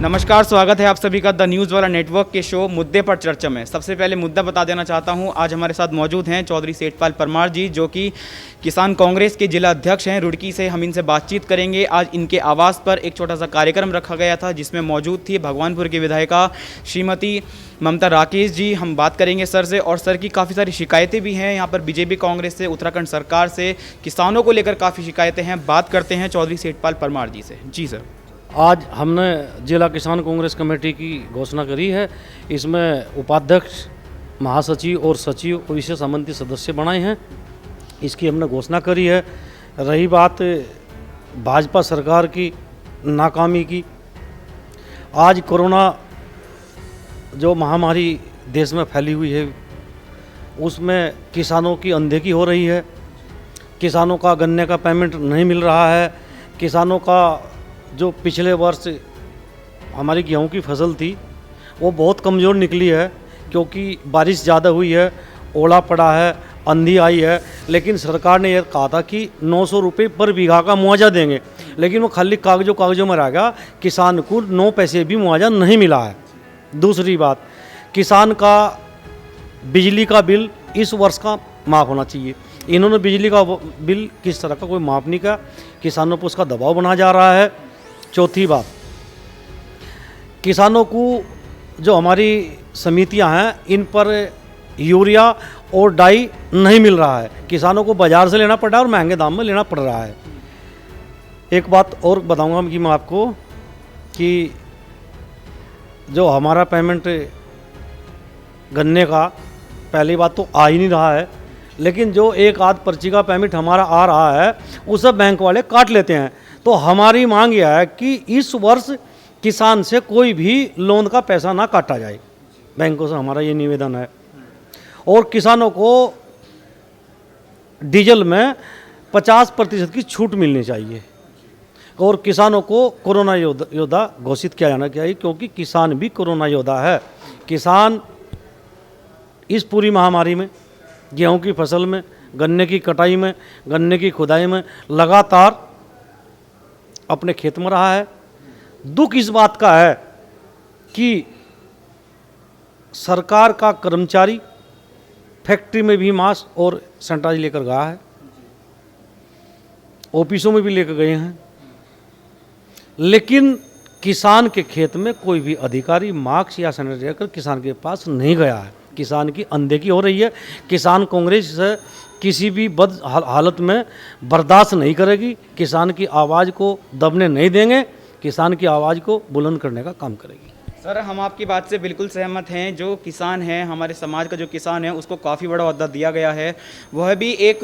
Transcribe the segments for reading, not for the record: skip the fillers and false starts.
नमस्कार, स्वागत है आप सभी का द न्यूज़ वाला नेटवर्क के शो मुद्दे पर चर्चा में। सबसे पहले मुद्दा बता देना चाहता हूं, आज हमारे साथ मौजूद हैं चौधरी सेठपाल परमार जी, जो कि किसान कांग्रेस के जिला अध्यक्ष हैं रुड़की से। हम इनसे बातचीत करेंगे। आज इनके आवास पर एक छोटा सा कार्यक्रम रखा गया था जिसमें मौजूद थी भगवानपुर की विधायिका श्रीमती ममता राकेश जी। हम बात करेंगे सर से, और सर की काफ़ी सारी शिकायतें भी हैं यहाँ पर बीजेपी कांग्रेस से, उत्तराखंड सरकार से, किसानों को लेकर काफ़ी शिकायतें हैं। बात करते हैं चौधरी सेठपाल परमार जी से। जी सर। आज हमने जिला किसान कांग्रेस कमेटी की घोषणा करी है। इसमें उपाध्यक्ष, महासचिव और सचिव और विशेष आमंत्रित सदस्य बनाए हैं। इसकी हमने घोषणा करी है। रही बात भाजपा सरकार की नाकामी की, आज कोरोना जो महामारी देश में फैली हुई है उसमें किसानों की अनदेखी हो रही है। किसानों का गन्ने का पेमेंट नहीं मिल रहा है। किसानों का जो पिछले वर्ष हमारी गेहूं की फसल थी वो बहुत कमज़ोर निकली है, क्योंकि बारिश ज़्यादा हुई है, ओला पड़ा है, आंधी आई है। लेकिन सरकार ने यह कहा था कि 900 रुपये पर बीघा का मुआवजा देंगे, लेकिन वो खाली कागजों में रह गया। किसान को 9 पैसे भी मुआवजा नहीं मिला है। दूसरी बात, किसान का बिजली का बिल इस वर्ष का माफ़ होना चाहिए। इन्होंने बिजली का बिल किस तरह का कोई माफ़ नहीं किया, किसानों पर उसका दबाव बना जा रहा है। चौथी बात, किसानों को जो हमारी समितियां हैं इन पर यूरिया और डाई नहीं मिल रहा है। किसानों को बाज़ार से लेना पड़ रहा है और महंगे दाम में लेना पड़ रहा है। एक बात और बताऊंगा कि मैं आपको कि जो हमारा पेमेंट गन्ने का, पहली बात तो आ ही नहीं रहा है, लेकिन जो एक आध पर्ची का पेमेंट हमारा आ रहा है उसे बैंक वाले काट लेते हैं। तो हमारी मांग यह है कि इस वर्ष किसान से कोई भी लोन का पैसा ना काटा जाए। बैंकों से हमारा ये निवेदन है। और किसानों को डीजल में 50% की छूट मिलनी चाहिए। और किसानों को कोरोना योद्धा घोषित किया जाना चाहिए, क्योंकि किसान भी कोरोना योद्धा है। किसान इस पूरी महामारी में, गेहूं की फसल में, गन्ने की कटाई में, गन्ने की खुदाई में लगातार अपने खेत में रहा है। दुख इस बात का है कि सरकार का कर्मचारी फैक्ट्री में भी मास्क और सैनिटाइजर लेकर गया है, ऑफिसों में भी लेकर गए हैं, लेकिन किसान के खेत में कोई भी अधिकारी मास्क या सैनिटाइजर लेकर किसान के पास नहीं गया है। किसान की अनदेखी हो रही है। किसान कांग्रेस से किसी भी बद हालत में बर्दाश्त नहीं करेगी। किसान की आवाज़ को दबने नहीं देंगे। किसान की आवाज़ को बुलंद करने का काम करेगी। सर, हम आपकी बात से बिल्कुल सहमत हैं। जो किसान है, हमारे समाज का जो किसान है, उसको काफ़ी बड़ा ओहदा दिया गया है। वह भी एक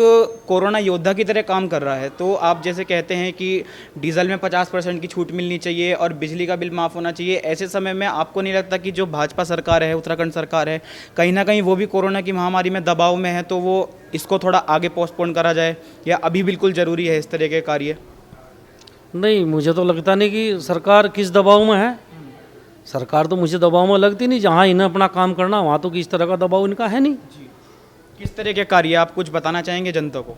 कोरोना योद्धा की तरह काम कर रहा है। तो आप जैसे कहते हैं कि डीजल में 50% की छूट मिलनी चाहिए और बिजली का बिल माफ़ होना चाहिए, ऐसे समय में आपको नहीं लगता कि जो भाजपा सरकार है, उत्तराखंड सरकार है, कहीं ना कहीं वो भी कोरोना की महामारी में दबाव में है, तो वो इसको थोड़ा आगे पोस्टपोन करा जाए, या अभी बिल्कुल ज़रूरी है इस तरह के कार्य? नहीं, मुझे तो लगता नहीं कि सरकार किस दबाव में है। सरकार तो मुझे दबाव में लगती नहीं। जहाँ इन्हें अपना काम करना, वहाँ तो किस तरह का दबाव इनका है नहीं। किस तरह के कार्य आप कुछ बताना चाहेंगे जनता को?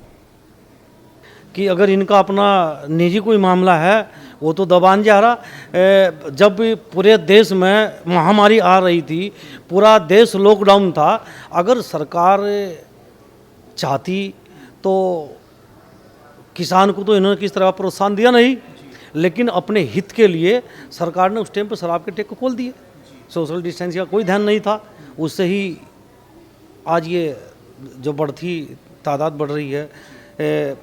कि अगर इनका अपना निजी कोई मामला है वो तो दबान जा रहा। जब पूरे देश में महामारी आ रही थी, पूरा देश लॉकडाउन था, अगर सरकार चाहती तो किसान को तो इन्होंने किस तरह प्रोत्साहन दिया नहीं, लेकिन अपने हित के लिए सरकार ने उस टाइम पर शराब के ठेके खोल दिए। सोशल डिस्टेंसिंग का कोई ध्यान नहीं था। उससे ही आज ये जो बढ़ती तादाद बढ़ रही है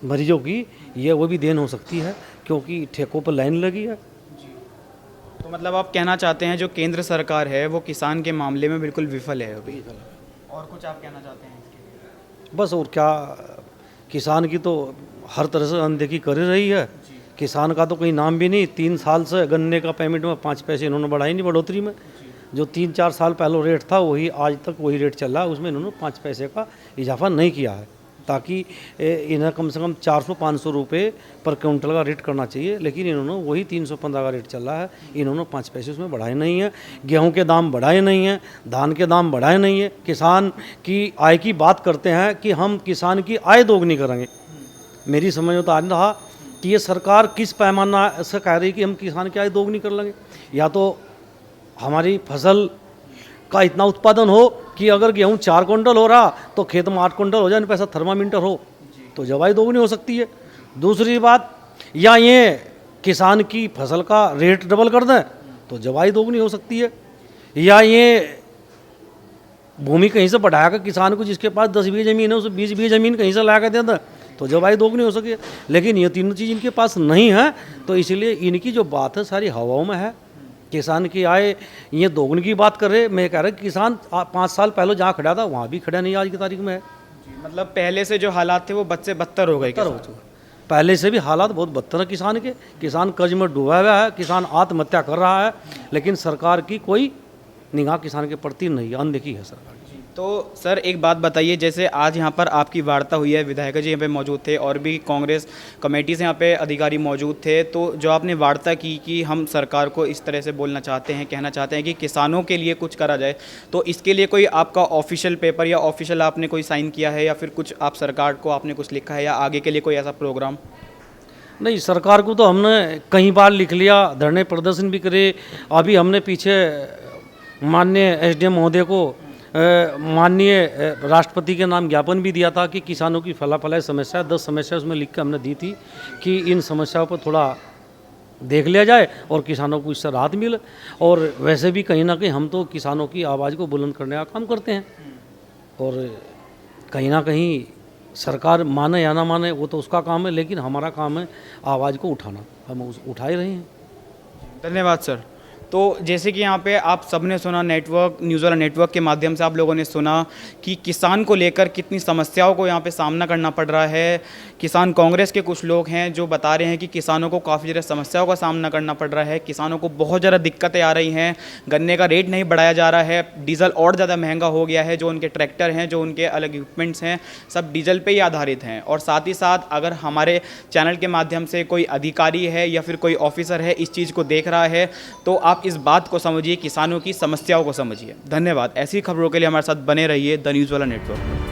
मरीजों की, ये वो भी देन हो सकती है, क्योंकि ठेकों पर लाइन लगी है। तो मतलब आप कहना चाहते हैं जो केंद्र सरकार है वो किसान के मामले में बिल्कुल विफल है अभी? और कुछ आप कहना चाहते हैं इसके लिए? बस और क्या, किसान की तो हर तरह से अनदेखी कर रही है। किसान का तो कोई नाम भी नहीं। 3 साल से गन्ने का पेमेंट में 5 पैसे इन्होंने बढ़ाई नहीं बढ़ोतरी में। जो 3-4 साल पहले रेट था वही आज तक वही रेट चल रहा है। उसमें इन्होंने 5 पैसे का इजाफा नहीं किया है, ताकि इन्हें कम से कम 400-500 रुपये पर क्विंटल का रेट करना चाहिए, लेकिन इन्होंने वही 315 का रेट चल रहा है। इन्होंने 5 पैसे उसमें बढ़ाए नहीं हैं। गेहूं के दाम बढ़ाए नहीं हैं, धान के दाम बढ़ाए नहीं हैं। किसान की आय की बात करते हैं कि हम किसान की आय दोगुनी करेंगे। मेरी समझ में तो आ नहीं रहा कि ये सरकार किस पैमाना से कह रही कि हम किसान की आय दोगुनी कर लेंगे। या तो हमारी फसल का इतना उत्पादन हो कि अगर गेहूँ 4 क्विंटल हो रहा तो खेत में 8 क्विंटल हो जाए, पैसा थर्मामीटर हो तो जब आय दोगुनी हो सकती है। दूसरी बात, या ये किसान की फसल का रेट डबल कर दें तो जब आय दोगुनी हो सकती है। या ये भूमि कहीं से बढ़ा कर किसान को, जिसके पास 10 बीघे ज़मीन है, उसे 20 बीघे ज़मीन कहीं से ला कर दे दें तो जब आय दोगुनी हो सके। लेकिन ये तीनों चीज़ इनके पास नहीं है, तो इसलिए इनकी जो बात है सारी हवाओं में है। किसान की आय ये दोगुनी की बात कर रहे, मैं कह रहा किसान 5 साल पहले जहाँ खड़ा था वहाँ भी खड़ा नहीं आज की तारीख में है। मतलब पहले से जो हालात थे वो बद से बदतर हो गए। बदतर हो चुका, पहले से भी हालात बहुत बदतर है किसान के। किसान कर्ज में डूबा हुआ है, किसान आत्महत्या कर रहा है, लेकिन सरकार की कोई निगाह किसान के प्रति नहीं है, अनदेखी है सरकार। तो सर एक बात बताइए, जैसे आज यहाँ पर आपकी वार्ता हुई है, विधायक जी यहाँ पे मौजूद थे और भी कांग्रेस कमेटी से यहाँ पे अधिकारी मौजूद थे, तो जो आपने वार्ता की कि हम सरकार को इस तरह से बोलना चाहते हैं, कहना चाहते हैं कि किसानों के लिए कुछ करा जाए, तो इसके लिए कोई आपका ऑफिशियल पेपर या ऑफिशियल आपने कोई साइन किया है या फिर कुछ आप सरकार को आपने कुछ लिखा है या आगे के लिए कोई ऐसा प्रोग्राम? नहीं, सरकार को तो हमने कई बार लिख लिया, धरने प्रदर्शन भी करे। अभी हमने पीछे माननीय SDM महोदय को माननीय राष्ट्रपति के नाम ज्ञापन भी दिया था कि किसानों की फलाफलाई समस्या 10 समस्या उसमें लिख कर हमने दी थी कि इन समस्याओं पर थोड़ा देख लिया जाए और किसानों को इससे राहत मिले। और वैसे भी कहीं ना कहीं हम तो किसानों की आवाज़ को बुलंद करने का काम करते हैं, और कहीं ना कहीं सरकार माने या ना माने वो तो उसका काम है, लेकिन हमारा काम है आवाज़ को उठाना, हम उठा ही रहे हैं। धन्यवाद सर। तो जैसे कि यहाँ पे आप सबने सुना, नेटवर्क न्यूज़ वाला नेटवर्क के माध्यम से आप लोगों ने सुना कि किसान को लेकर कितनी समस्याओं को यहाँ पे सामना करना पड़ रहा है। किसान कांग्रेस के कुछ लोग हैं जो बता रहे हैं कि किसानों को काफ़ी ज़्यादा समस्याओं का सामना करना पड़ रहा है, किसानों को बहुत ज़्यादा दिक्कतें आ रही हैं, गन्ने का रेट नहीं बढ़ाया जा रहा है, डीजल और ज़्यादा महंगा हो गया है, जो उनके ट्रैक्टर हैं, जो उनके अलग इक्विपमेंट्स हैं, सब डीजल पे ही आधारित हैं। और साथ ही साथ अगर हमारे चैनल के माध्यम से कोई अधिकारी है या फिर कोई ऑफिसर है इस चीज़ को देख रहा है तो आप इस बात को समझिए, किसानों की समस्याओं को समझिए। धन्यवाद। ऐसी खबरों के लिए हमारे साथ बने रहिए द न्यूज़ वाला नेटवर्क।